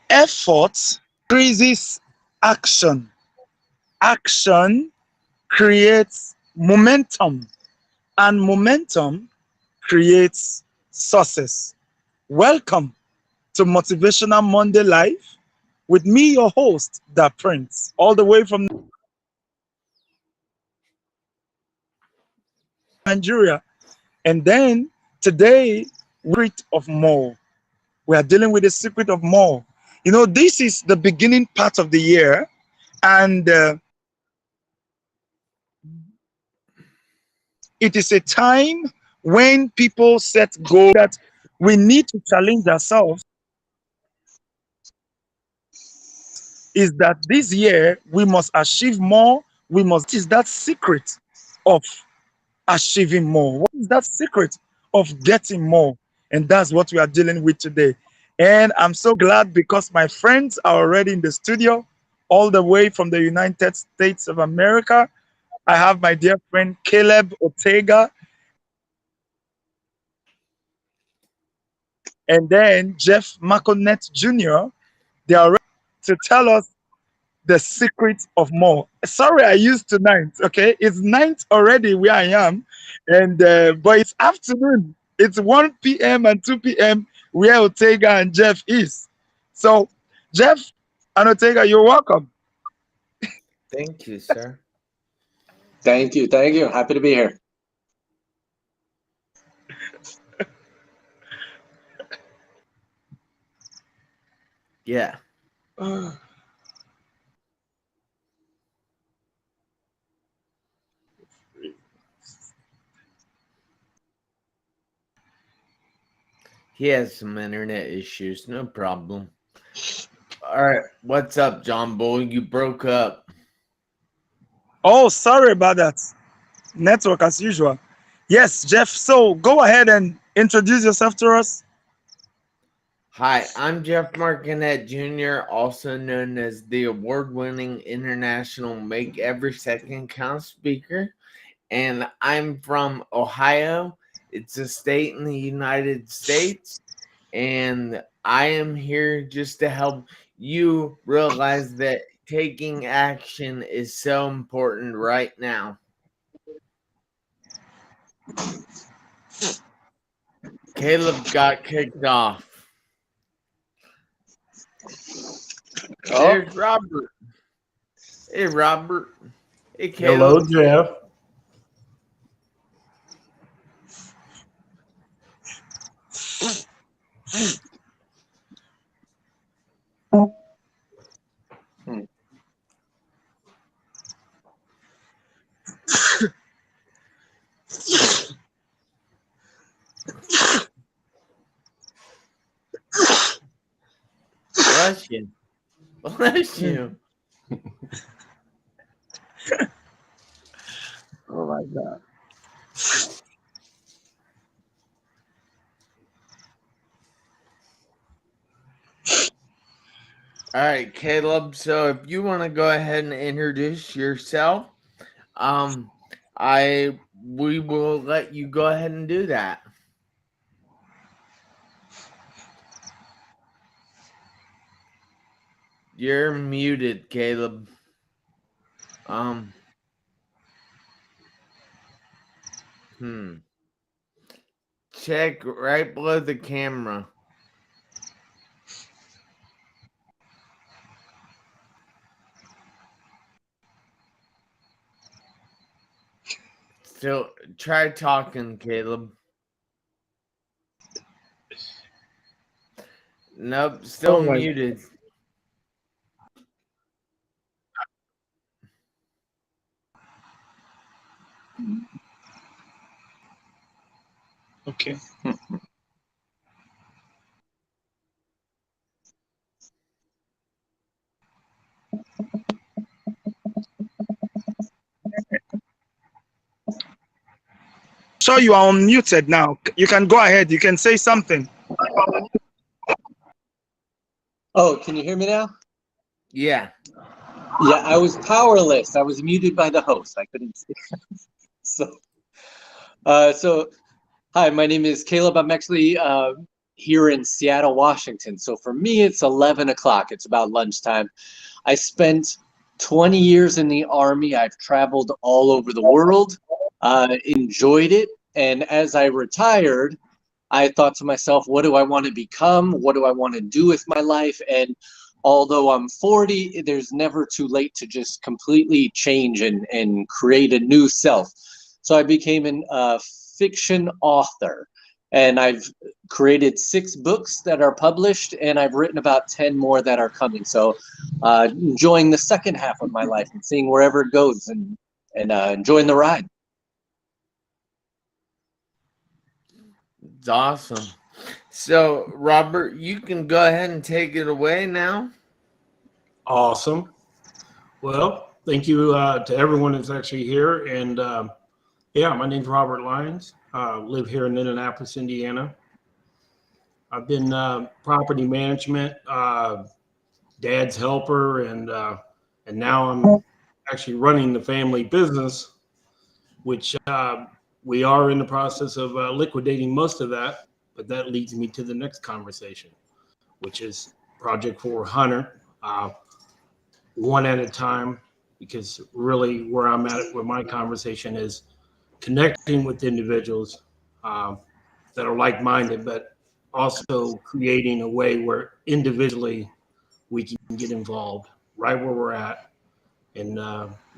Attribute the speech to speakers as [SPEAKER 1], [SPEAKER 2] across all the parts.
[SPEAKER 1] Effort increases action. Action creates momentum, and momentum creates success. Welcome to Motivational Monday Live with me, your host, The Prince, all the way from Nigeria. And then today, secret of more. We are dealing with the secret of more. You know, this is the beginning part of the year, and it is a time when people set goals that we need to challenge ourselves. Is that this year we must achieve more? We must. What is that secret of achieving more? What is that secret of getting more? And that's what we are dealing with today. And I'm so glad because my friends are already in the studio, all the way from the United States of America. I have my dear friend Caleb Ortega, and then Jeff Maconet Jr. They are ready to tell us the secret of more. Sorry, I used tonight. Okay, it's night already where I am, and but it's afternoon. It's 1 p.m. and 2 p.m. where Ortega and Jeff is. So, Jeff and Ortega, you're welcome.
[SPEAKER 2] Thank you, sir.
[SPEAKER 3] Thank you. Thank you. Happy to be here.
[SPEAKER 2] Yeah. He has some internet issues. No problem. All right. What's up, John Bull? You broke up.
[SPEAKER 1] Oh, sorry about that. Network as usual. Yes, Jeff. So go ahead and introduce yourself to us.
[SPEAKER 2] Hi, I'm Jeff Martinet Jr., also known as the award-winning international Make Every Second Count speaker, and I'm from Ohio. It's a state in the United States, and I am here just to help you realize that taking action is so important right now. Caleb got kicked off.
[SPEAKER 3] Oh,
[SPEAKER 2] There's Robert. Hey, Robert. Hey, Caleb.
[SPEAKER 4] Hello, Jeff.
[SPEAKER 2] Bless you. Bless you.
[SPEAKER 1] Oh my God.
[SPEAKER 2] All right, Caleb. So if you want to go ahead and introduce yourself, we will let you go ahead and do that. You're muted, Caleb. Check right below the camera. Still, try talking, Caleb. Nope, still
[SPEAKER 1] Oh my
[SPEAKER 2] muted.
[SPEAKER 1] Okay. So you are unmuted now. You can go ahead. You can say something.
[SPEAKER 3] oh, can you hear me now?
[SPEAKER 2] Yeah.
[SPEAKER 3] Yeah, I was powerless. I was muted by the host. I couldn't see. So, so hi, my name is Caleb. I'm actually here in Seattle, Washington. So for me, it's 11 o'clock. It's about lunchtime. I spent 20 years in the Army. I've traveled all over the world, enjoyed it. And as I retired, I thought to myself, what do I want to become? What do I want to do with my life? And although I'm 40, there's never too late to just completely change and create a new self. So I became a fiction author, and I've created 6 books that are published, and I've written about 10 more that are coming. So enjoying the second half of my life and seeing wherever it goes, and enjoying the ride.
[SPEAKER 2] It's awesome. So, Robert, you can go ahead and take it away now.
[SPEAKER 4] Awesome. Well, thank you to everyone that's actually here. And yeah, my name's Robert Lyons. Live here in Indianapolis, Indiana. I've been property management, dad's helper, and now I'm actually running the family business, which we are in the process of liquidating most of that. But that leads me to the next conversation, which is Project 400. One at a time, because really where I'm at with my conversation is connecting with individuals that are like-minded, but also creating a way where individually we can get involved right where we're at and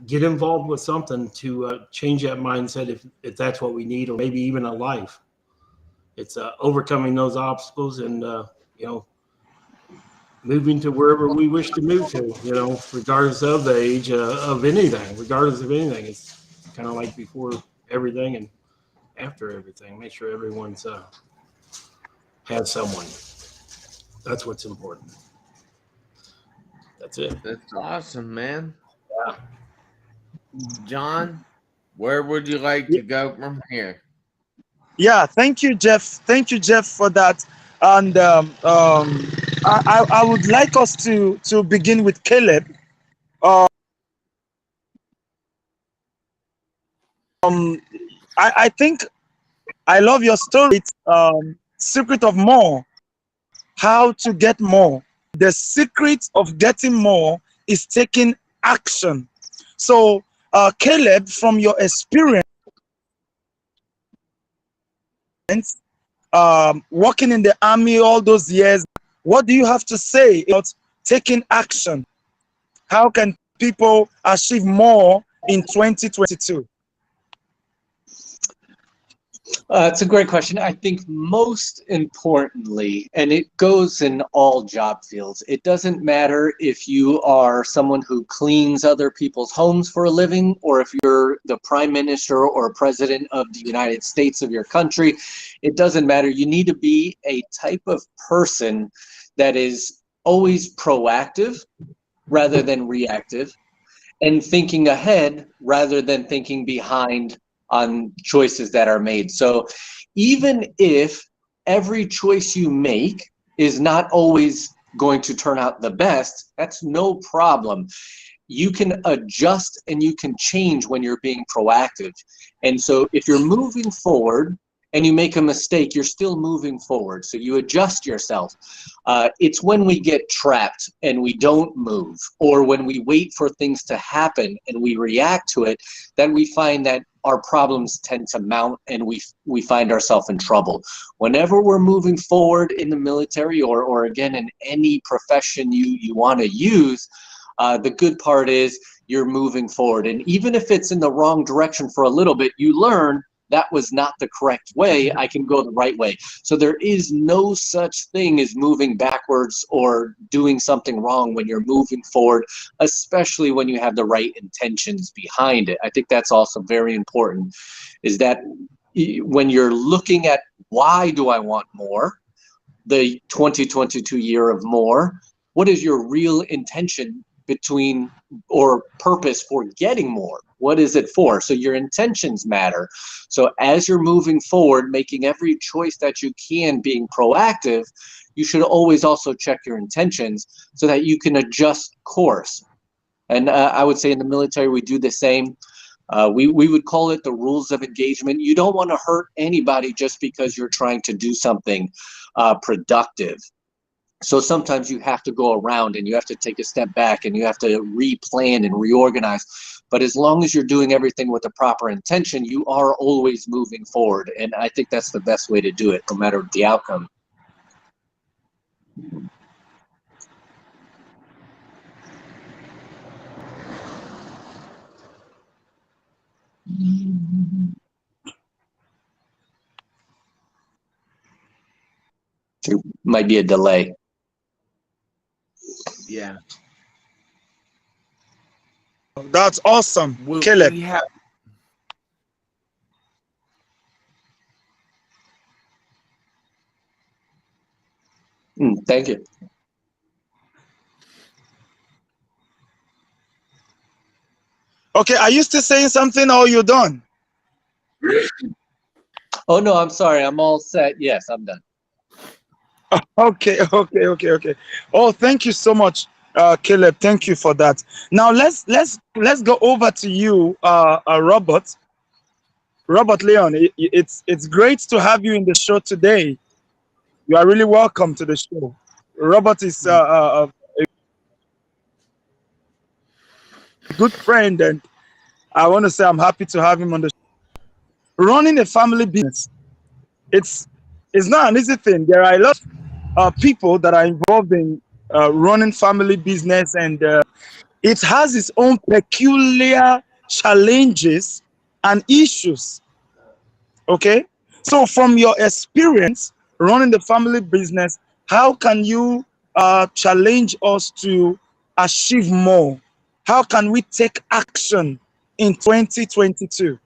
[SPEAKER 4] get involved with something to change that mindset if that's what we need, or maybe even a life. It's overcoming those obstacles and moving to wherever we wish to move to, regardless of the age of anything, regardless of anything. It's kind of like before everything and after everything. Make sure everyone's has someone. That's what's important. That's it.
[SPEAKER 2] That's awesome, man.
[SPEAKER 4] Yeah.
[SPEAKER 2] John, where would you like to go from here?
[SPEAKER 1] Yeah, thank you, Jeff. Thank you, Jeff, for that. And I would like us to begin with Caleb. Um, I think I love your story. It's Secret of More, how to get more. The secret of getting more is taking action. So, Caleb, from your experience, working in the army all those years, what do you have to say about taking action? How can people achieve more in 2022?
[SPEAKER 3] It's a great question. I think most importantly, and it goes in all job fields, it doesn't matter if you are someone who cleans other people's homes for a living, or if you're the prime minister or president of the United States of your country. It doesn't matter. You need to be a type of person that is always proactive rather than reactive, and thinking ahead rather than thinking behind on choices that are made. So even if every choice you make is not always going to turn out the best, that's no problem. You can adjust and you can change when you're being proactive. And so if you're moving forward and you make a mistake, you're still moving forward. So you adjust yourself. It's when we get trapped and we don't move, or when we wait for things to happen and we react to it, that we find that our problems tend to mount and we find ourselves in trouble. Whenever we're moving forward in the military, or again in any profession you want to use, the good part is you're moving forward. And even if it's in the wrong direction for a little bit, you learn that was not the correct way. I can go the right way. So there is no such thing as moving backwards or doing something wrong when you're moving forward, especially when you have the right intentions behind it. I think that's also very important, is that when you're looking at why do I want more, the 2022 year of more, what is your real intention between, or purpose for getting more? What is it for? So your intentions matter. So as you're moving forward, making every choice that you can, being proactive, you should always also check your intentions so that you can adjust course. And I would say in the military, we do the same. We would call it the rules of engagement. You don't want to hurt anybody just because you're trying to do something productive. So sometimes you have to go around and you have to take a step back and you have to replan and reorganize. But as long as you're doing everything with the proper intention, you are always moving forward. And I think that's the best way to do it, no matter the outcome. There might be a delay.
[SPEAKER 2] Yeah.
[SPEAKER 1] That's awesome, Caleb.
[SPEAKER 2] We have
[SPEAKER 3] Thank you.
[SPEAKER 1] Okay, are you still saying something or you done?
[SPEAKER 3] Oh, no, I'm sorry. I'm all set. Yes, I'm done.
[SPEAKER 1] Okay. Oh, thank you so much, Caleb. Thank you for that. Now let's go over to you, Robert. Robert Leon. It's great to have you in the show today. You are really welcome to the show. Robert is a good friend, and I want to say I'm happy to have him on the show. Running a family business, it's it's not an easy thing. There are a lot of people that are involved in running family business, and it has its own peculiar challenges and issues. Okay, so from your experience running the family business, how can you challenge us to achieve more? How can we take action in 2022?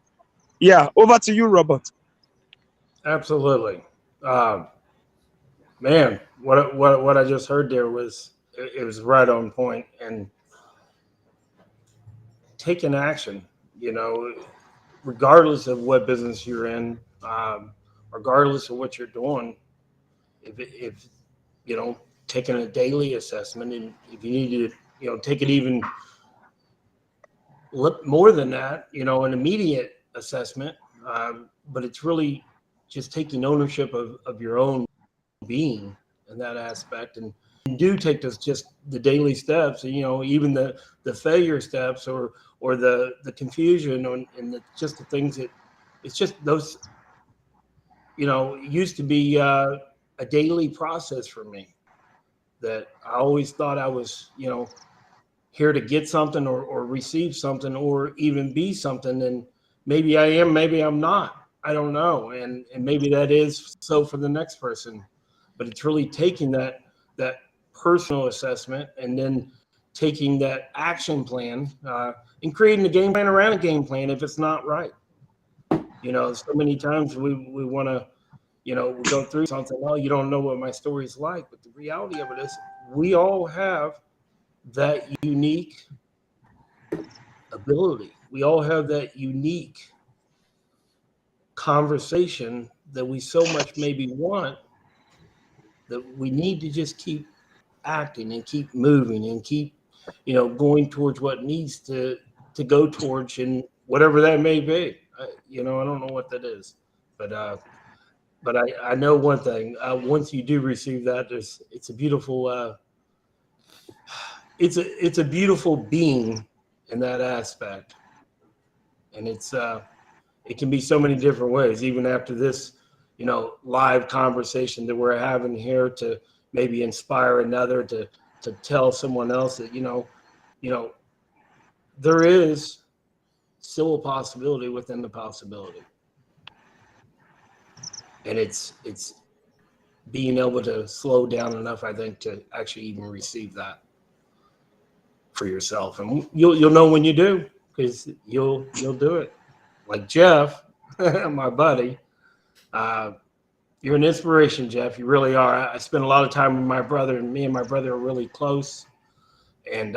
[SPEAKER 1] Yeah, over to you, Robert.
[SPEAKER 4] Absolutely. Um, Man, what I just heard there was it was right on point. And taking action, you know, regardless of what business you're in, regardless of what you're doing, if you know, taking a daily assessment, and if you need to, you know, take it even more than that, you know, an immediate assessment, but it's really just taking ownership of your own being in that aspect, and do take those just the daily steps, you know, even the failure steps, or the confusion, and just the things that it's just those, you know, it used to be a daily process for me, that I always thought I was, you know, here to get something, or receive something, or even be something. And maybe I am, maybe I'm not. I don't know. And maybe that is so for the next person. But it's really taking that personal assessment, and then taking that action plan, and creating a game plan around a game plan if it's not right. You know, so many times we want to, you know, we go through something. Oh, you don't know what my story is like. But the reality of it is, we all have that unique ability. We all have that unique conversation that we so much maybe want, that we need to just keep acting and keep moving and keep, you know, going towards what needs to go towards, and whatever that may be. You know, I don't know what that is, but I know one thing. Once you do receive that, it's a beautiful it's a beautiful being in that aspect. And it can be so many different ways, even after this, you know, live conversation that we're having here, to maybe inspire another to tell someone else that, you know, there is still a possibility within the possibility. And it's being able to slow down enough, I think, to actually even receive that for yourself. And you'll know when you do, because you'll do it. Like Jeff, my buddy, you're an inspiration, Jeff. You really are. I spend a lot of time with my brother, and me and my brother are really close. And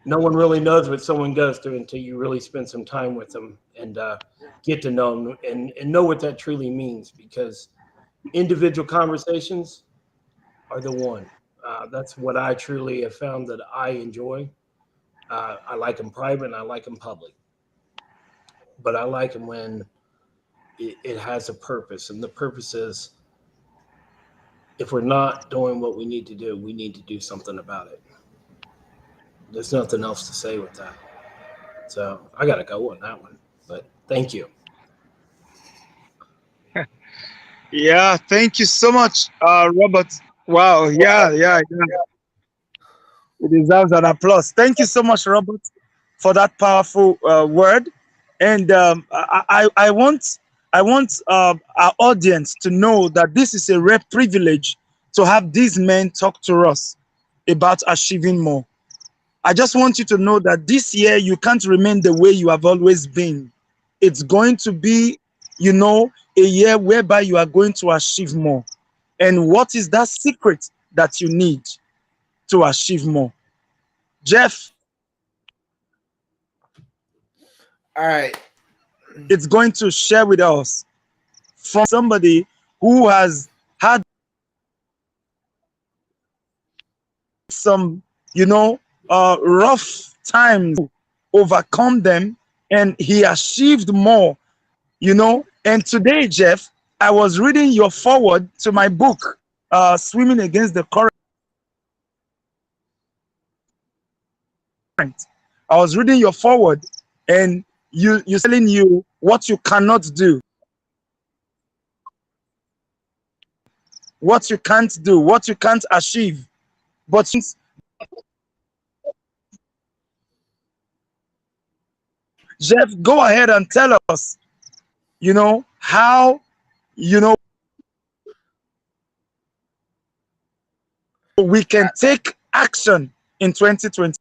[SPEAKER 4] no one really knows what someone goes through until you really spend some time with them, and get to know them, and know what that truly means. Because individual conversations are the one. That's what I truly have found that I enjoy. I like them private and I like them public, but I like them when it has a purpose, and the purpose is if we're not doing what we need to do, we need to do something about it. There's nothing else to say with that. So I got to go on that one. But thank you.
[SPEAKER 1] Yeah, thank you so much, Robert. Wow, yeah. It deserves an applause. Thank you so much, Robert, for that powerful word. And I want our audience to know that this is a rare privilege to have these men talk to us about achieving more. I just want you to know that this year you can't remain the way you have always been. It's going to be, a year whereby you are going to achieve more. And what is that secret that you need to achieve more? Jeff,
[SPEAKER 2] All right.
[SPEAKER 1] it's going to share with us from somebody who has had some, rough times, overcome them, and he achieved more, And today, Jeff, I was reading your forward to my book, Swimming Against the Current. I was reading your forward, and you telling you what you cannot do, what you can't do, what you can't achieve. But Jeff, go ahead and tell us, how, we can take action in 2020.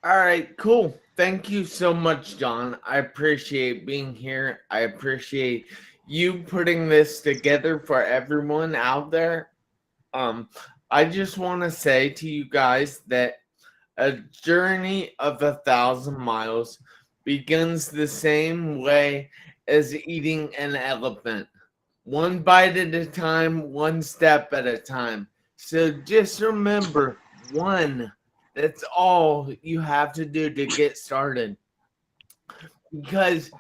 [SPEAKER 2] All right, cool. Thank you so much, John. I appreciate being here. I appreciate you putting this together for everyone out there. Um, I just want to say to you guys that a journey of 1,000 miles begins the same way as eating an elephant. One bite at a time, one step at a time. So just remember, one. That's all you have to do to get started. Because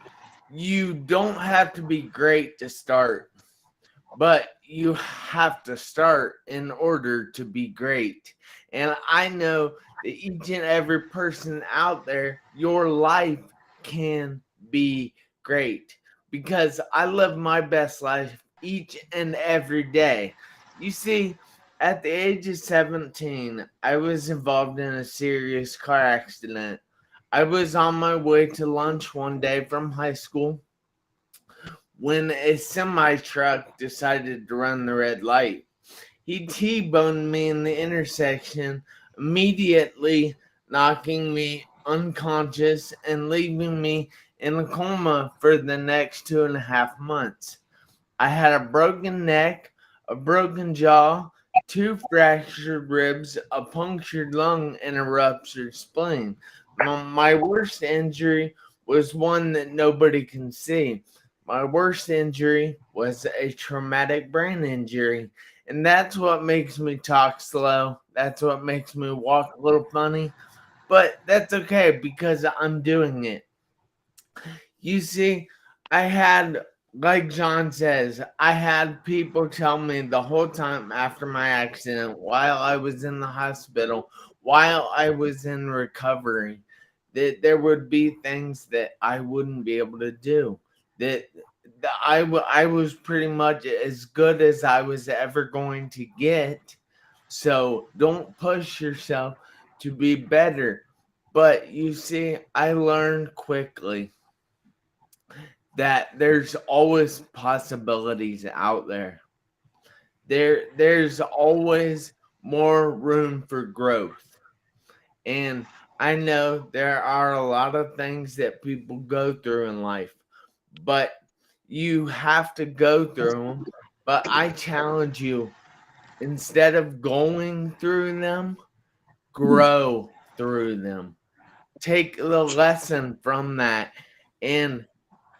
[SPEAKER 2] you don't have to be great to start, but you have to start in order to be great. And I know that each and every person out there, your life can be great because I live my best life each and every day. You see, at the age of 17, I was involved in a serious car accident. I was on my way to lunch one day from high school when a semi truck decided to run the red light. He T-boned me in the intersection, immediately knocking me unconscious and leaving me in a coma for the next 2.5 months. I had a broken neck, a broken jaw, two fractured ribs, a punctured lung, and a ruptured spleen. My worst injury was one that nobody can see. My worst injury was a traumatic brain injury. And that's what makes me talk slow. That's what makes me walk a little funny. But that's okay because I'm doing it. You see, I had, like John says, I had people tell me the whole time after my accident, while I was in the hospital, while I was in recovery, that there would be things that I wouldn't be able to do. That I was pretty much as good as I was ever going to get. So don't push yourself to be better. But you see, I learned quickly that there's always possibilities out there. There's always more room for growth. And I know there are a lot of things that people go through in life, but you have to go through them. But I challenge you, instead of going through them, grow through them. Take the lesson from that and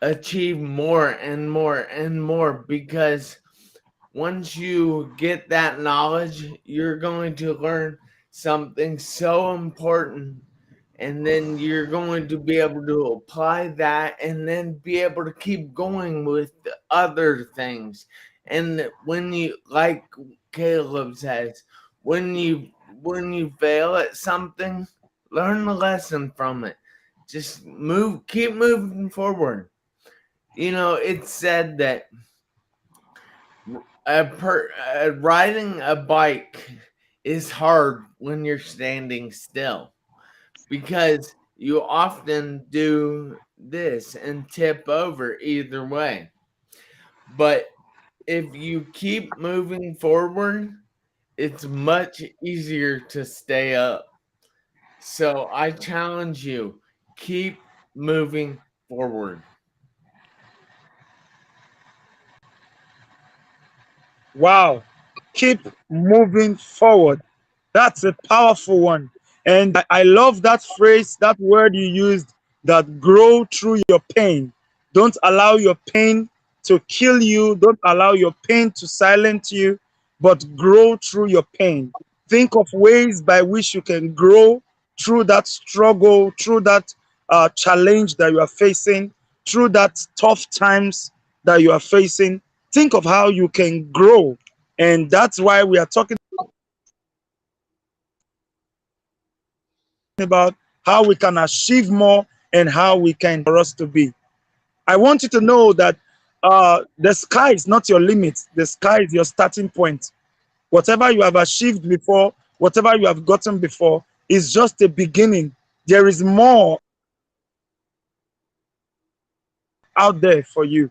[SPEAKER 2] achieve more and more and more, because once you get that knowledge, you're going to learn something so important, and then you're going to be able to apply that and then be able to keep going with the other things. And when you, like Caleb says, when you fail at something, learn the lesson from it. Just keep moving forward. It's said that riding a bike is hard when you're standing still, because you often do this and tip over either way. But if you keep moving forward, it's much easier to stay up. So I challenge you, keep moving forward.
[SPEAKER 1] Wow. Keep moving forward. That's a powerful one. And I love that phrase, that word you used, that grow through your pain. Don't allow your pain to kill you. Don't allow your pain to silence you, but grow through your pain. Think of ways by which you can grow through that struggle, through that challenge that you are facing, through that tough times that you are facing. Think of how you can grow. And that's why we are talking about how we can achieve more and how we can for us to be. I want you to know that the sky is not your limit. The sky is your starting point. Whatever you have achieved before, whatever you have gotten before, is just a beginning. There is more out there for you.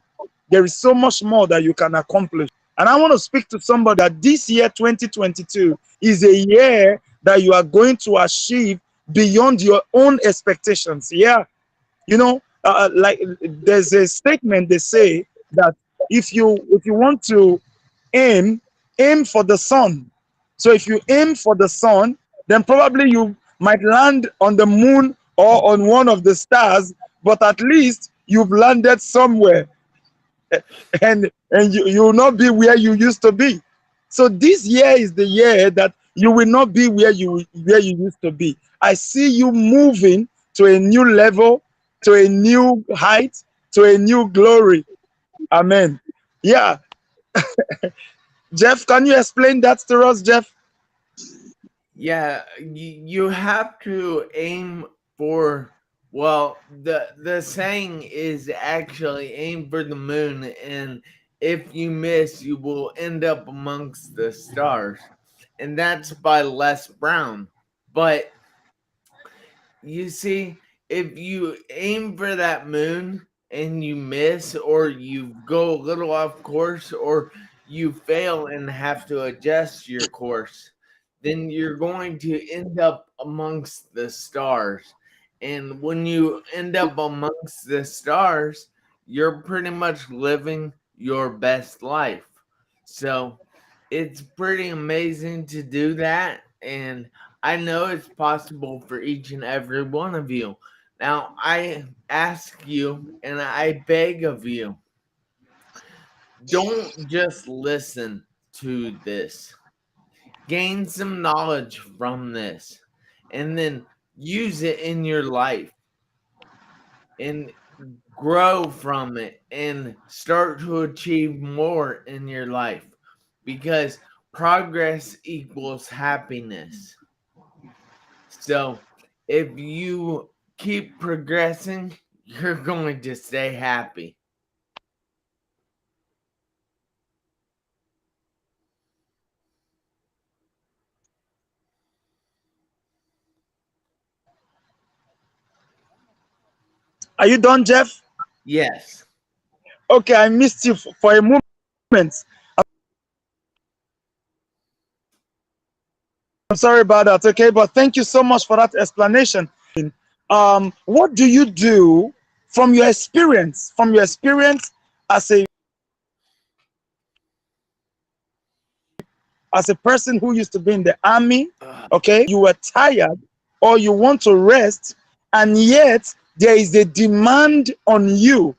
[SPEAKER 1] There is so much more that you can accomplish. And I want to speak to somebody that this year, 2022, is a year that you are going to achieve beyond your own expectations. Yeah. Like there's a statement they say that if you want to aim, aim for the sun. So if you aim for the sun, then probably you might land on the moon or on one of the stars, but at least you've landed somewhere, and you will not be where you used to be. So this year is the year that you will not be where you used to be. I see you moving to a new level, to a new height, to a new glory. Amen. Yeah. Jeff, can you explain that to us, Jeff?
[SPEAKER 2] Yeah, you have to aim for, well, the saying is actually aim for the moon, and if you miss, you will end up amongst the stars. And that's by Les Brown. But you see, if you aim for that moon and you miss, or you go a little off course, or you fail and have to adjust your course, then you're going to end up amongst the stars. And when you end up amongst the stars, you're pretty much living your best life. So it's pretty amazing to do that. And I know it's possible for each and every one of you. Now, I ask you and I beg of you, don't just listen to this. Gain some knowledge from this and then use it in your life and grow from it and start to achieve more in your life, because progress equals happiness. So if you keep progressing, you're going to stay happy.
[SPEAKER 1] Are you done, Jeff?
[SPEAKER 2] Yes.
[SPEAKER 1] Okay, I missed you for a moment. I'm sorry about that. Okay, but thank you so much for that explanation. What do you do from your experience? From your experience as a person who used to be in the army, okay, you were tired or you want to rest, and yet there is a demand on you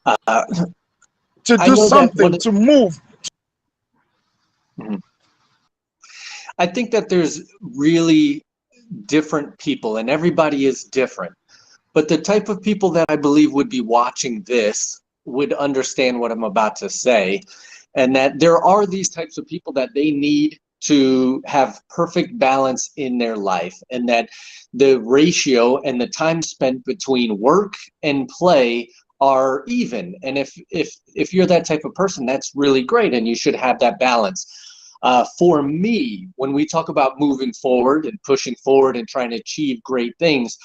[SPEAKER 3] Uh,
[SPEAKER 1] to
[SPEAKER 3] I
[SPEAKER 1] do
[SPEAKER 3] know that one.
[SPEAKER 1] something, to move.
[SPEAKER 3] Mhm. I think that there's really different people, and everybody is different. But the type of people that I believe would be watching this would understand what I'm about to say, and that there are these types of people that they need to have perfect balance in their life, and that the ratio and the time spent between work and play are even. And if you're that type of person, that's really great, and you should have that balance. For me, when we talk about moving forward and pushing forward and trying to achieve great things,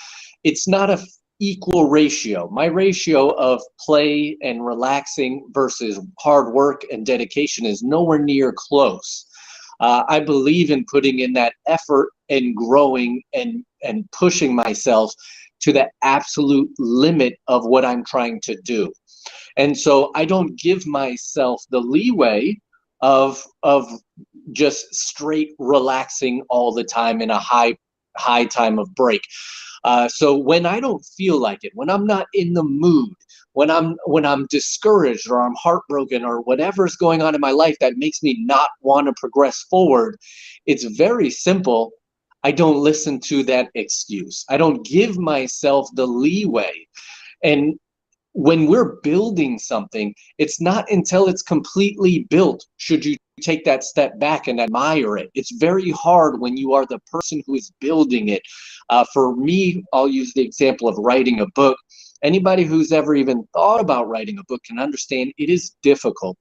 [SPEAKER 3] it's not a equal ratio. My ratio of play and relaxing versus hard work and dedication is nowhere near close. I believe in putting in that effort and growing and pushing myself to the absolute limit of what I'm trying to do. And so I don't give myself the leeway of just straight relaxing all the time in a high time of break. So when I don't feel like it, when I'm not in the mood, when I'm discouraged or I'm heartbroken or whatever's going on in my life that makes me not want to progress forward, it's very simple. I don't listen to that excuse. I don't give myself the leeway. And when we're building something, it's not until it's completely built should you take that step back and admire it. It's very hard when you are the person who is building it. For me, I'll use the example of writing a book. Anybody who's ever even thought about writing a book can understand it is difficult.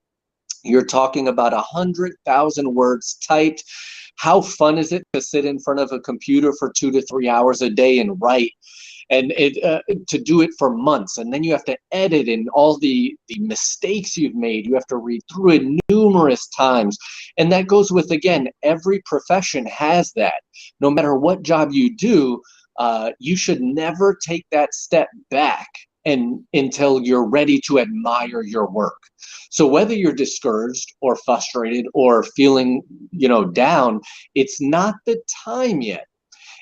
[SPEAKER 3] You're talking about 100,000 words typed. How fun is it to sit in front of a computer for 2 to 3 hours a day and write? And to do it for months, and then you have to edit, and all the mistakes you've made, you have to read through it numerous times. And that goes with, again, every profession has that. No matter what job you do, you should never take that step back until you're ready to admire your work. So whether you're discouraged or frustrated or feeling, down, it's not the time yet.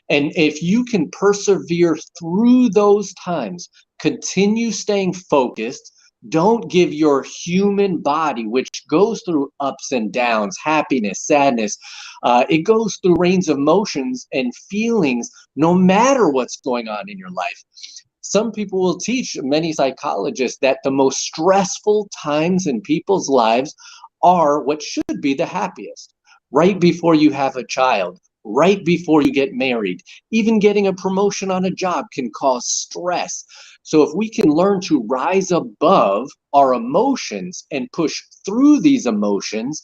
[SPEAKER 3] And if you can persevere through those times, continue staying focused, don't give your human body, which goes through ups and downs, happiness, sadness, it goes through range of emotions and feelings no matter what's going on in your life. Some people will teach, many psychologists, that the most stressful times in people's lives are what should be the happiest. Right before you have a child, right before you get married, even getting a promotion on a job can cause stress. So if we can learn to rise above our emotions and push through these emotions,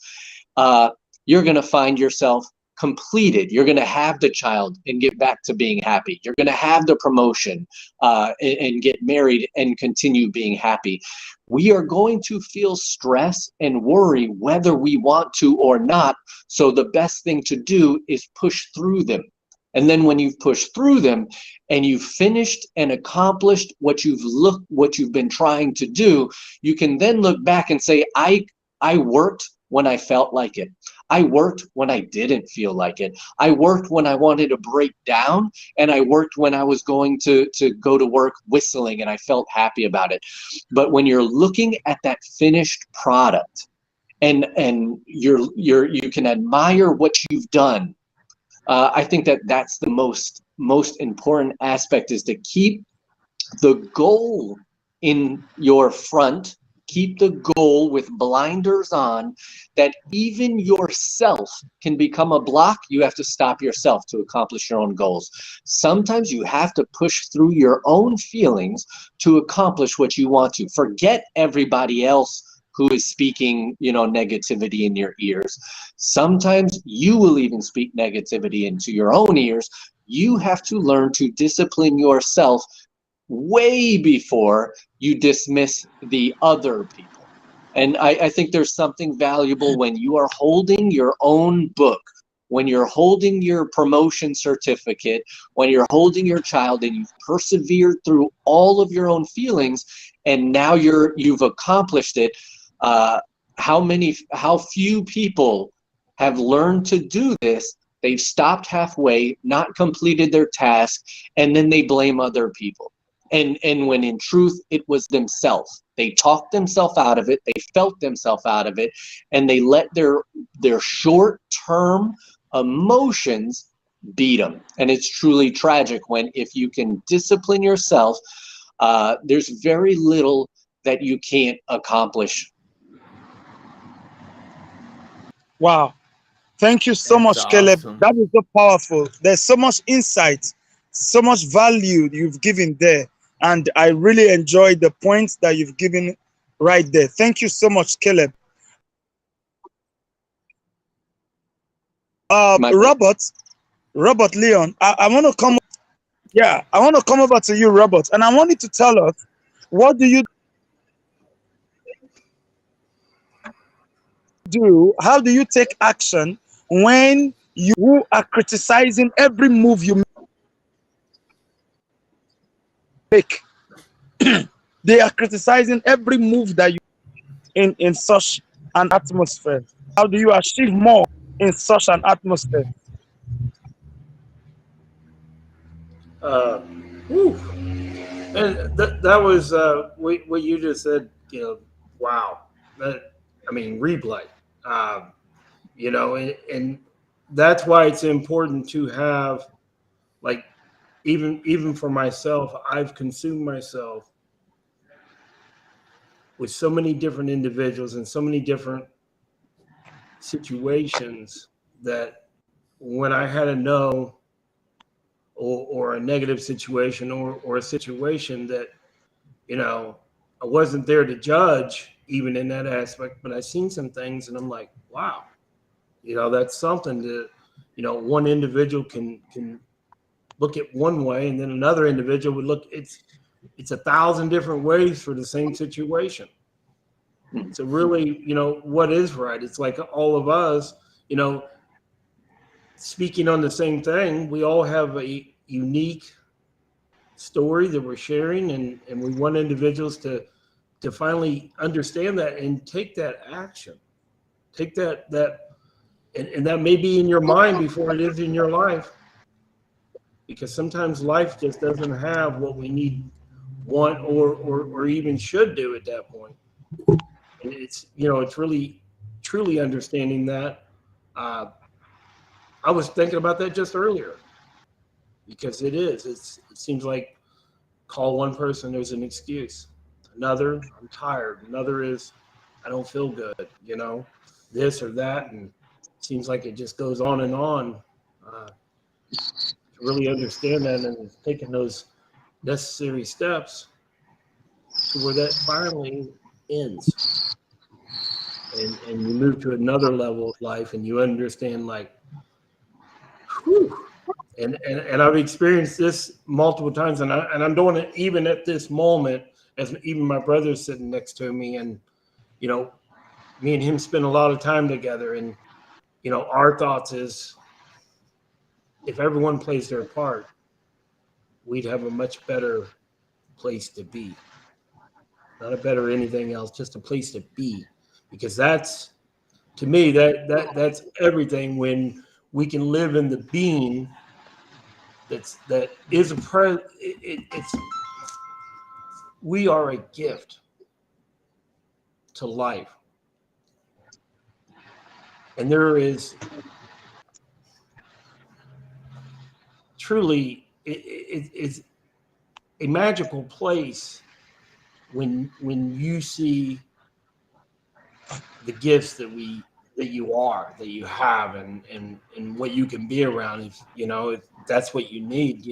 [SPEAKER 3] you're going to find yourself completed. You're going to have the child and get back to being happy. You're going to have the promotion and get married and continue being happy. We are going to feel stress and worry whether we want to or not. So the best thing to do is push through them. And then when you've pushed through them and you've finished and accomplished what you've been trying to do, you can then look back and say, I worked when I felt like it. I worked when I didn't feel like it. I worked when I wanted to break down, and I worked when I was going to go to work whistling and I felt happy about it. But when you're looking at that finished product and you can admire what you've done, I think that's the most important aspect, is to keep the goal in your front. Keep the goal with blinders on, that even yourself can become a block. You have to stop yourself to accomplish your own goals. Sometimes you have to push through your own feelings to accomplish what you want to. Forget everybody else who is speaking, negativity in your ears. Sometimes you will even speak negativity into your own ears. You have to learn to discipline yourself way before you dismiss the other people. And I think there's something valuable when you are holding your own book, when you're holding your promotion certificate, when you're holding your child and you've persevered through all of your own feelings, and now you've accomplished it. How few people have learned to do this? They've stopped halfway, not completed their task, and then they blame other people. And when in truth it was themselves. They talked themselves out of it, they felt themselves out of it, and they let their short-term Emotions beat them. And it's truly tragic when, if you can discipline yourself, there's very little that you can't accomplish.
[SPEAKER 1] Wow. Thank you so
[SPEAKER 2] That's
[SPEAKER 1] much, Caleb.
[SPEAKER 2] awesome.
[SPEAKER 1] That is so powerful. There's so much insight, so much value you've given there. And I really enjoyed the points that you've given right there. Thank you so much, Caleb.
[SPEAKER 3] My
[SPEAKER 1] Robert Leon, I want to come. Yeah, I want to come over to you, Robert, and I want you to tell us, what do you do? How do you take action when you are criticizing every move you make? They are criticizing every move that you in such an atmosphere. How do you achieve more in such an atmosphere?
[SPEAKER 4] Uh, whew. And that was what you just said. Wow. That, I mean, replay. Um, and that's why it's important to have, like, even for myself, I've consumed myself with so many different individuals and so many different situations that when I had a no, or a negative situation, or a situation that, I wasn't there to judge even in that aspect, but I seen some things and I'm like, wow, that's something that, one individual can look at one way, and then another individual would look, it's 1,000 different ways for the same situation. So really, what is right? It's like all of us, you know, speaking on the same thing, we all have a unique story that we're sharing, and we want individuals to finally understand that and take that action. Take that and that may be in your mind before it is in your life, because sometimes life just doesn't have what we need, want, or even should do at that point. And it's really truly understanding that. uh, I was thinking about that just earlier, because it seems like, call one person, there's an excuse. Another, I'm tired. Another is, I don't feel good, this or that. And it seems like it just goes on and on. To really understand that and taking those necessary steps to where that finally ends. And you move to another level of life, and you understand, like, whew. And I've experienced this multiple times, and I'm doing it even at this moment, as even my brother's sitting next to me, and you know, me and him spend a lot of time together, and our thoughts is, if everyone plays their part, we'd have a much better place to be. Not a better anything else, just a place to be, because that's, to me, that's everything. When we can live in the being that is a it's, we are a gift to life, and there is truly, it's a magical place when you see the gifts that you have, and what you can be around. If that's what you need,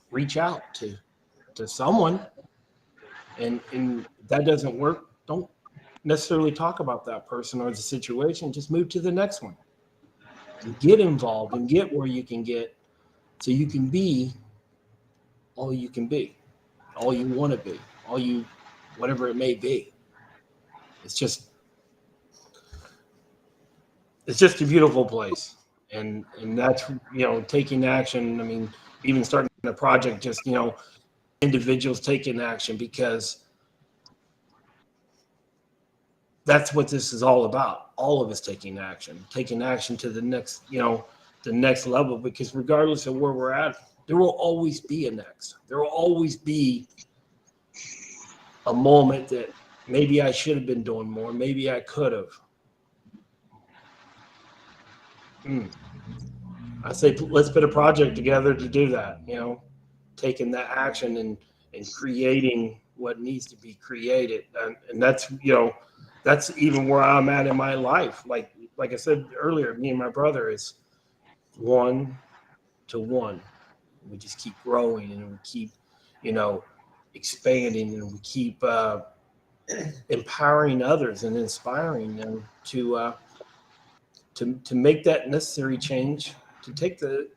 [SPEAKER 4] reach out to someone. And if that doesn't work, don't necessarily talk about that person or the situation. Just move to the next one and get involved and get where you can get, so you can be all you can be, all you want to be, all you, whatever it may be. It's just it's just a beautiful place. And that's, taking action. I mean, even starting a project, just, individuals taking action, because that's what this is all about. All of us taking action to the next level, because regardless of where we're at, there will always be a next. There will always be a moment that maybe I should have been doing more. Maybe I could have. I say let's put a project together to do that. Taking that action and creating what needs to be created, and that's even where I'm at in my life. Like I said earlier, me and my brother is one to one. We just keep growing and we keep, you know, expanding and we keep empowering others and inspiring them to make that necessary change, to take the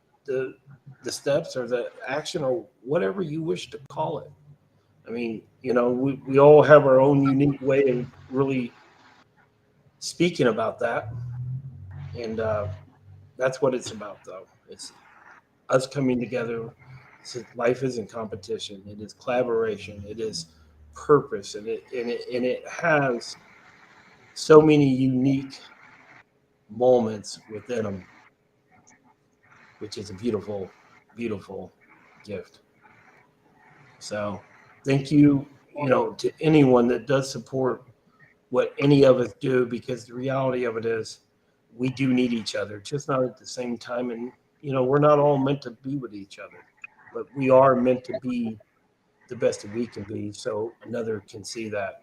[SPEAKER 4] the steps or the action or whatever you wish to call it. I mean, we all have our own unique way of really speaking about that, and that's what it's about, though. It's us coming together. Life isn't competition; it is collaboration. It is purpose, and it has so many unique moments within them, which is a beautiful, beautiful gift. So, thank you, to anyone that does support what any of us do, because the reality of it is we do need each other, just not at the same time. And, we're not all meant to be with each other, but we are meant to be the best that we can be so another can see that.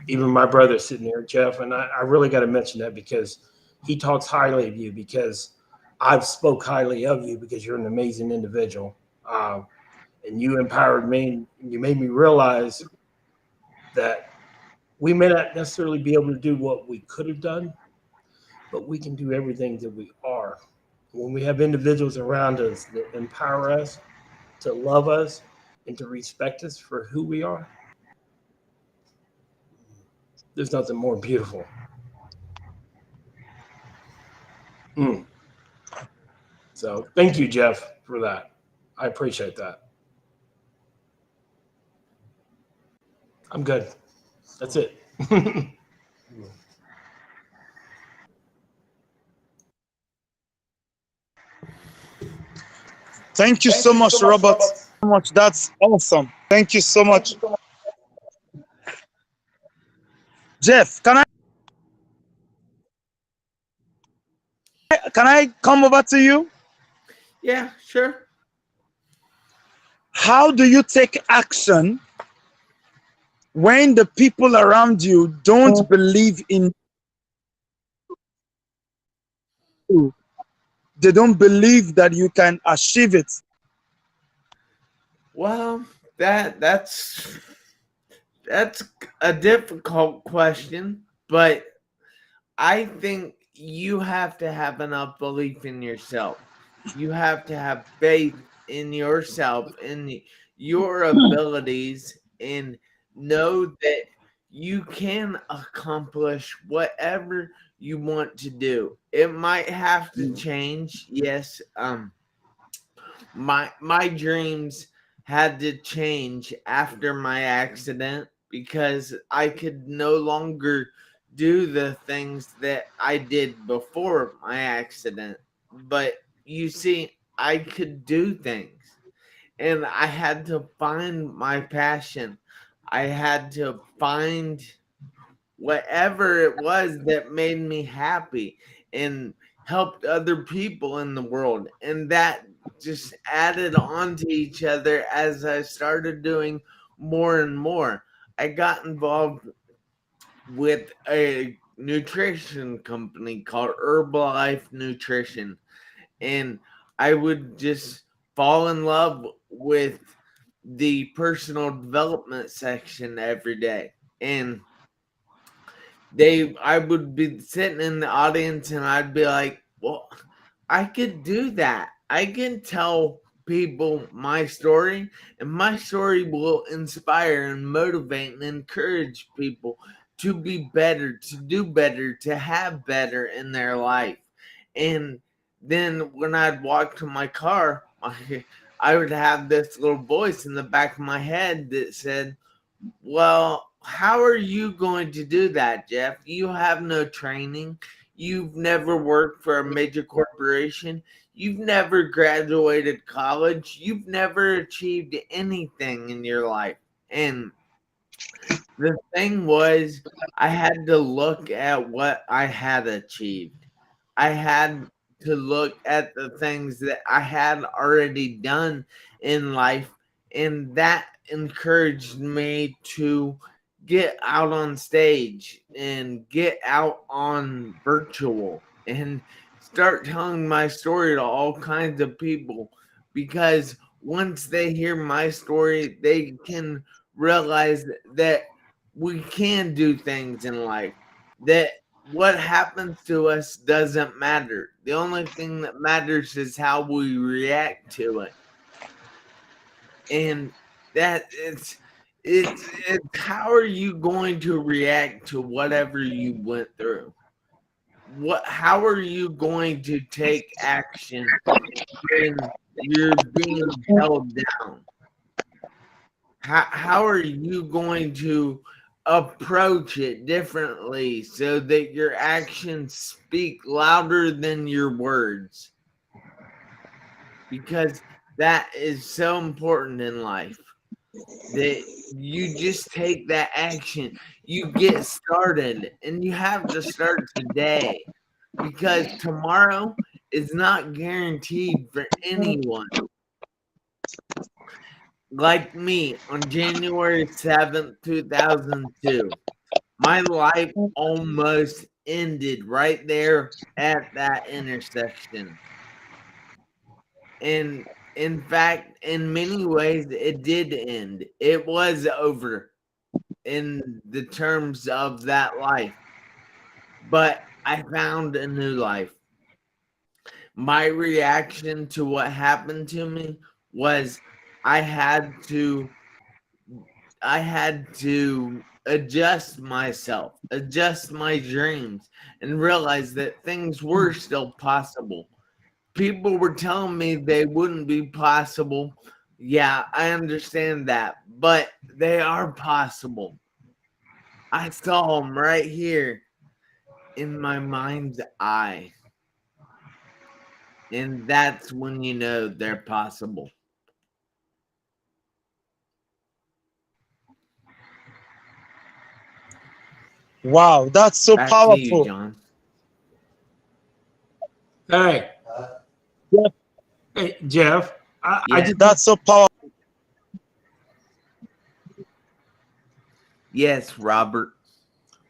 [SPEAKER 4] Even my brother sitting there, Jeff, and I really got to mention that because he talks highly of you, because I've spoke highly of you because you're an amazing individual. And you empowered me, and you made me realize that we may not necessarily be able to do what we could have done, but we can do everything that we are. When we have individuals around us that empower us, to love us, and to respect us for who we are, there's nothing more beautiful. Mm. So thank you, Jeff, for that. I appreciate that. I'm good. That's it.
[SPEAKER 1] Thank you so much, Robert. So much. That's awesome. Thank you so much. Jeff, can I come over to you?
[SPEAKER 2] Yeah, sure.
[SPEAKER 1] How do you take action when the people around you don't believe in you? They don't believe that you can achieve it.
[SPEAKER 2] Well, that's a difficult question, but I think you have to have enough belief in yourself. You have to have faith in yourself, in your abilities, and know that you can accomplish whatever you want to do. It might have to change, yes. My dreams had to change after my accident because I could no longer do the things that I did before my accident. But you see, I could do things, and I had to find my passion. I had to find whatever it was that made me happy and helped other people in the world. And that just added on to each other as I started doing more and more. I got involved with a nutrition company called Herbalife Nutrition, and I would just fall in love with the personal development section every day. And I would be sitting in the audience and I'd be like, well, I could do that. I can tell people my story, and my story will inspire and motivate and encourage people to be better, to do better, to have better in their life. And then when I'd walk to my car, I would have this little voice in the back of my head that said, well, how are you going to do that, Jeff? You have no training. You've never worked for a major corporation. You've never graduated college. You've never achieved anything in your life. And the thing was, I had to look at what I had achieved. I had to look at the things that I had already done in life, and that encouraged me to get out on stage and get out on virtual and start telling my story to all kinds of people, because once they hear my story, they can realize that we can do things in life, that what happens to us doesn't matter. The only thing that matters is how we react to it. And that it's how are you going to react to whatever you went through? How are you going to take action when you're being held down? How are you going to approach it differently so that your actions speak louder than your words? Because that is so important in life, that you just take that action, you get started, and you have to start today, because tomorrow is not guaranteed for anyone. Like me, on January 7th, 2002, my life almost ended right there at that intersection. And in fact, in many ways, it did end. It was over in the terms of that life, but I found a new life. My reaction to what happened to me was I had to I had to adjust myself, adjust my dreams, and realize that things were still possible. People were telling me they wouldn't be possible. Yeah, I understand that, but they are possible. I saw them right here in my mind's eye. And that's when you know they're possible.
[SPEAKER 1] Wow, that's so
[SPEAKER 2] Back to you,
[SPEAKER 1] powerful.
[SPEAKER 2] John.
[SPEAKER 4] Hey,
[SPEAKER 1] Yeah,
[SPEAKER 4] hey, Jeff. I
[SPEAKER 2] Yes,
[SPEAKER 4] just
[SPEAKER 1] that's so powerful.
[SPEAKER 2] yes, Robert.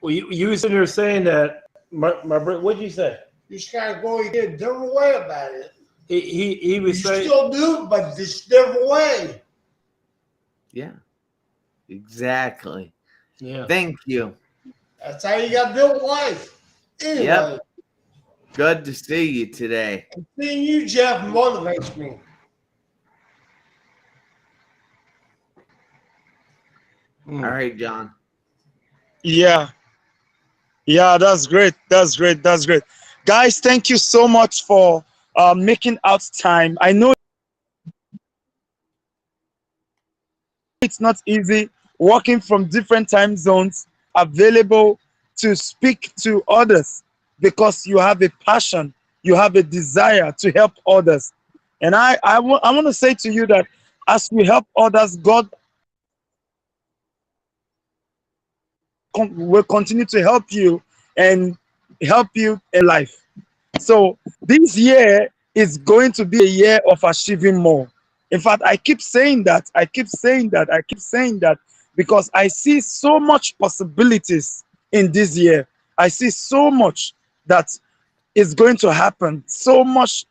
[SPEAKER 4] well, you were sitting there saying that my brother. What'd you say?
[SPEAKER 5] You just gotta go and get a different way about it.
[SPEAKER 4] He
[SPEAKER 5] You
[SPEAKER 4] was saying.
[SPEAKER 5] still do, but this different way.
[SPEAKER 2] Yeah, exactly.
[SPEAKER 4] Yeah.
[SPEAKER 2] Thank you.
[SPEAKER 5] That's how you gotta do life. Anyway,
[SPEAKER 2] Yep. Good to see you today.
[SPEAKER 5] seeing you, Jeff, motivates me.
[SPEAKER 2] All right, John.
[SPEAKER 1] Yeah, yeah, that's great. That's great. That's great. Guys, thank you so much for making out time. I know it's not easy working from different time zones, available to speak to others because you have a passion, you have a desire to help others. And I want to say to you that as we help others, God will continue to help you and help you in life. So this year is going to be a year of achieving more. In fact, I keep saying that. I keep saying that. I keep saying that because I see so much possibilities in this year. I see so much that is going to happen. So much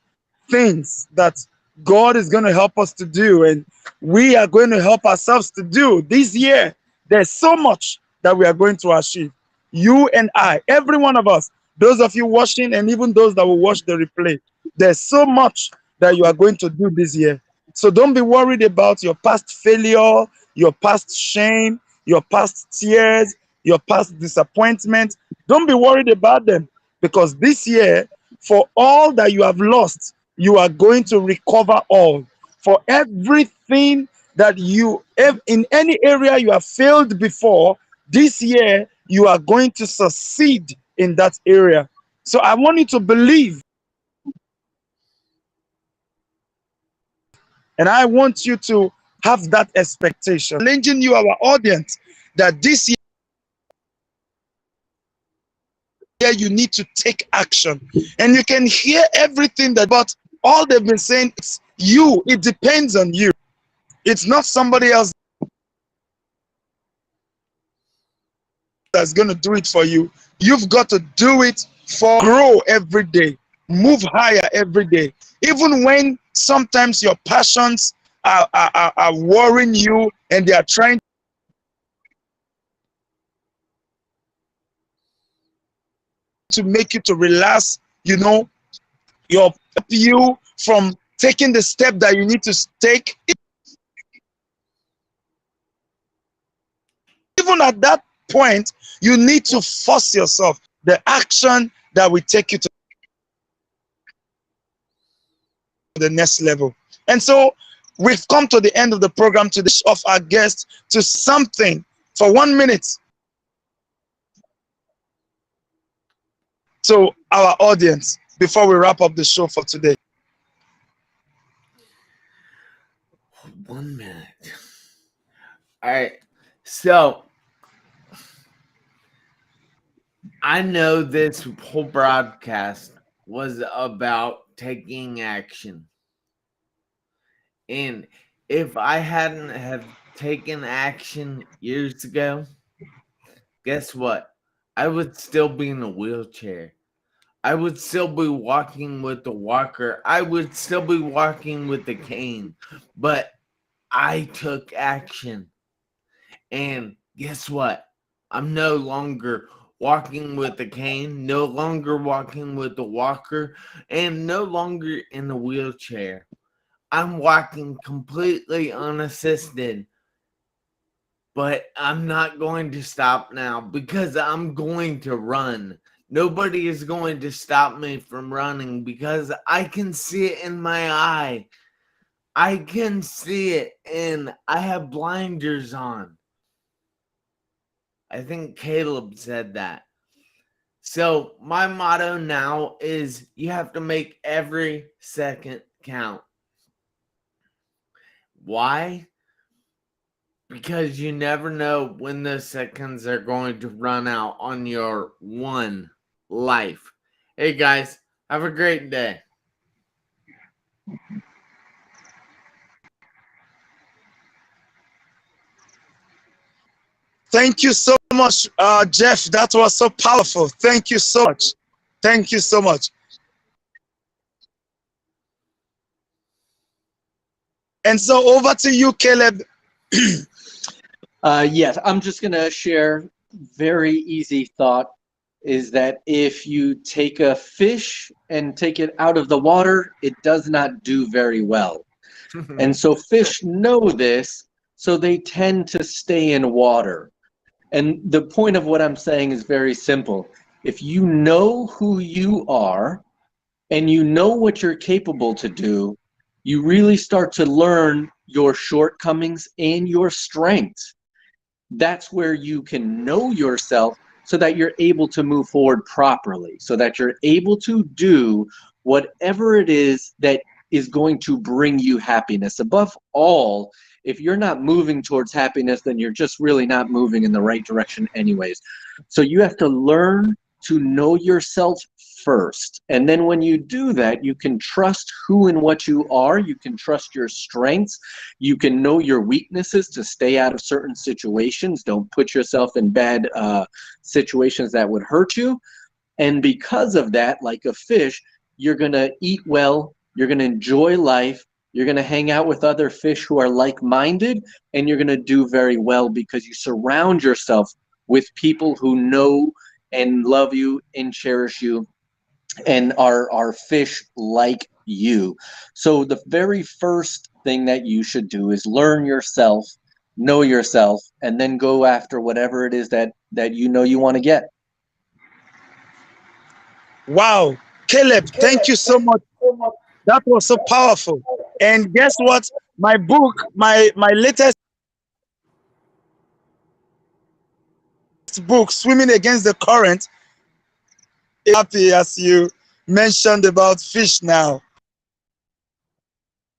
[SPEAKER 1] things that God is going to help us to do, and we are going to help ourselves to do this year. There's so much that we are going to achieve. You and I, every one of us, those of you watching, and even those that will watch the replay, there's so much that you are going to do this year. So don't be worried about your past failure, your past shame, your past tears, your past disappointment. Don't be worried about them because this year, for all that you have lost, you are going to recover all. For everything that in any area you have failed before, this year you are going to succeed in that area. So I want you to believe, and I want you to have that expectation. Challenging you, our audience, that this year you need to take action. And you can hear everything that, but all they've been saying, it's you. It depends on you. It's not somebody else that's going to do it for you. You've got to do it for grow every day, move higher every day. Even when sometimes your passions are worrying you and they are trying to make you to relax, your you from taking the step that you need to take. Even at that point, you need to force yourself the action that will take you to the next level. And so we've come to the end of the program today of our guest to something for 1 minute to our audience before we wrap up the show for today.
[SPEAKER 2] 1 minute. All right. So I know this whole broadcast was about taking action. And if I hadn't have taken action years ago, guess what? I would still be in a wheelchair. I would still be walking with the walker. I would still be walking with the cane. But I took action. And guess what? I'm no longer walking with the cane, no longer walking with the walker, and no longer in a wheelchair. I'm walking completely unassisted. But I'm not going to stop now because I'm going to run. Nobody is going to stop me from running because I can see it in my eye. I can see it and I have blinders on. I think Caleb said that. So my motto now is you have to make every second count. Why? Because you never know when the seconds are going to run out on your one life. Hey guys, have a great day.
[SPEAKER 1] Thank you so much, Jeff. That was so powerful. Thank you so much. Thank you so much. And so over to you, Caleb.
[SPEAKER 3] Yes, I'm just going to share very easy thought is that if you take a fish and take it out of the water, it does not do very well. And so fish know this, so they tend to stay in water. And the point of what I'm saying is very simple. If you know who you are and you know what you're capable to do, you really start to learn your shortcomings and your strengths. That's where you can know yourself so that you're able to move forward properly, so that you're able to do whatever it is that is going to bring you happiness. Above all, if you're not moving towards happiness, then you're just really not moving in the right direction anyways. So you have to learn to know yourself first. And then when you do that, you can trust who and what you are. You can trust your strengths. You can know your weaknesses to stay out of certain situations. Don't put yourself in bad situations that would hurt you. And because of that, like a fish, you're going to eat well. You're going to enjoy life. You're going to hang out with other fish who are like-minded, and you're going to do very well because you surround yourself with people who know and love you and cherish you and are fish like you. So the very first thing that you should do is learn yourself, know yourself, and then go after whatever it is that you know you want to get.
[SPEAKER 1] Wow. Caleb, thank you so much. That was so powerful. And guess what? My book, my latest book, Swimming Against the Current, is happy as you mentioned about fish now.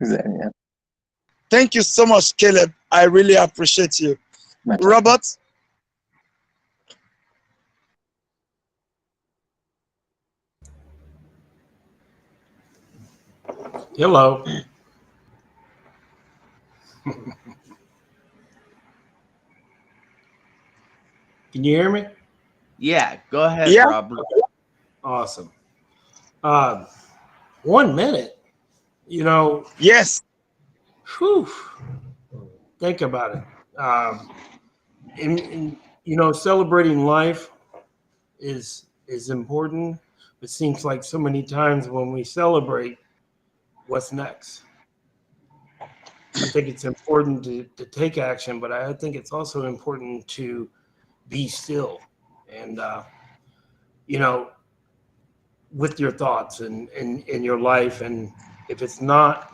[SPEAKER 3] Yeah.
[SPEAKER 1] Thank you so much, Caleb. I really appreciate you. Robert?
[SPEAKER 4] Hello. Can you hear me?
[SPEAKER 2] Yeah, go ahead,
[SPEAKER 1] Yeah.
[SPEAKER 2] Robert.
[SPEAKER 4] Awesome. Uh, 1 minute. You know,
[SPEAKER 1] Yes.
[SPEAKER 4] whew, think about it. Celebrating life is important. It seems like so many times when we celebrate, what's next? I think it's important to take action, but I think it's also important to be still and, you know, with your thoughts and in your life. And if it's not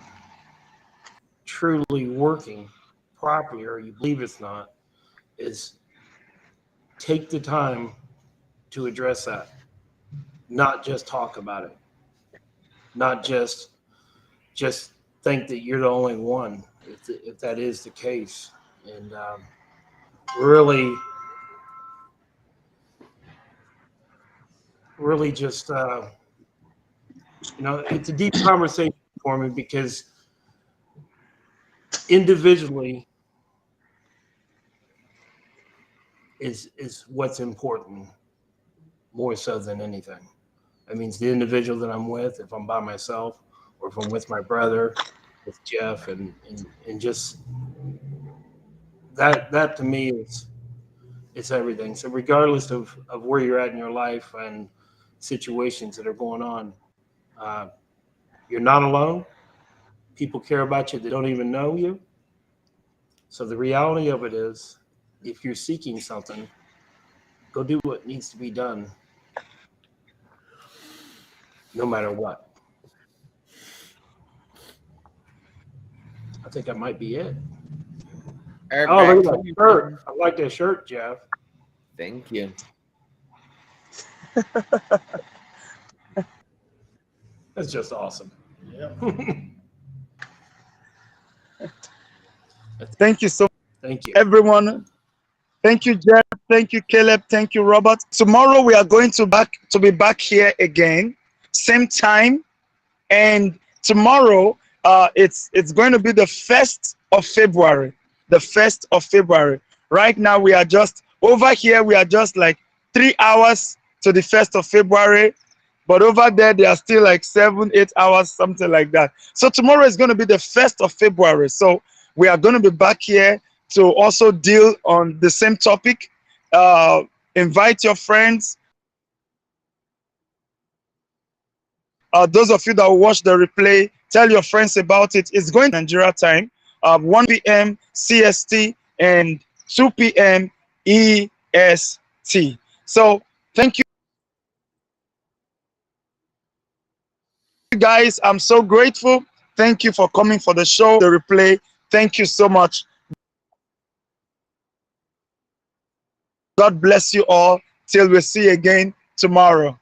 [SPEAKER 4] truly working properly or you believe it's not, is take the time to address that, not just talk about it, not just think that you're the only one if that is the case. And really really just it's a deep conversation for me because individually is what's important more so than anything. That means the individual that I'm with, if I'm by myself or if I'm with my brother, with Jeff, and just that to me is it's everything. So regardless of where you're at in your life and situations that are going on, uh, you're not alone. People care about you that don't even know you. So the reality of it is, if you're seeking something, go do what needs to be done, no matter what. I think that might be it.
[SPEAKER 2] All right,
[SPEAKER 4] Oh,
[SPEAKER 2] back
[SPEAKER 4] look at
[SPEAKER 2] to
[SPEAKER 4] that
[SPEAKER 2] you,
[SPEAKER 4] shirt.
[SPEAKER 2] Robert.
[SPEAKER 4] I like that shirt, Jeff.
[SPEAKER 2] Thank you.
[SPEAKER 4] That's just awesome.
[SPEAKER 5] Yep.
[SPEAKER 1] Thank you so much,
[SPEAKER 4] Thank you.
[SPEAKER 1] everyone. Thank you, Jeff. Thank you, Caleb. Thank you, Robert. Tomorrow we are going to be back here again, same time. And tomorrow, it's going to be the 1st of February. The 1st of February. Right now, we are just over here. We are just like 3 hours to the 1st of February. But over there, they are still like 7, 8 hours, something like that. So tomorrow is going to be the 1st of February. So we are going to be back here to also deal on the same topic. Uh, Invite your friends. Those of you that will watch the replay, tell your friends about it. It's going to Nigeria time, 1 p.m. CST and 2 p.m. EST. So thank you guys. I'm so grateful. Thank you for coming for the show, the replay. Thank you so much. God bless you all. Till we see you again tomorrow.